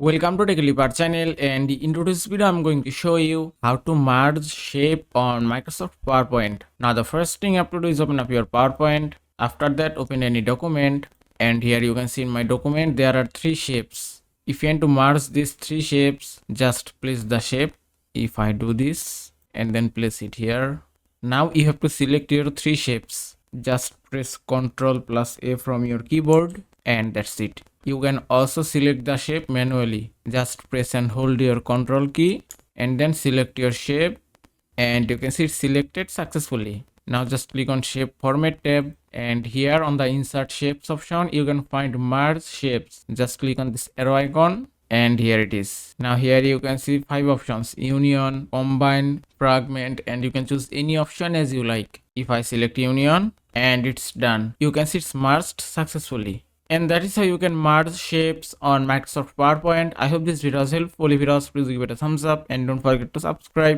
Welcome to TechLeapR channel, and in today's video I'm going to show you how to merge shape on Microsoft PowerPoint. Now the first thing you have to do is open up your PowerPoint. After that, open any document, and here you can see in my document there are three shapes. If you want to merge these three shapes, just place the shape. If I do this and then place it here, now you have to select your three shapes. Just press Ctrl plus A from your keyboard, and that's it. You can also select the shape manually. Just press and hold your Ctrl key and then select your shape, and you can see it's selected successfully. Now just click on Shape Format tab, and here on the Insert Shapes option you can find Merge Shapes. Just click on this arrow icon, and here it is. Now here you can see 5 options: Union, Combine, Fragment, and you can choose any option as you like. If I select Union, and it's done, you can see it's merged successfully. And that is how you can merge shapes on Microsoft PowerPoint. I hope this video was helpful. If it was, please give it a thumbs up and don't forget to subscribe.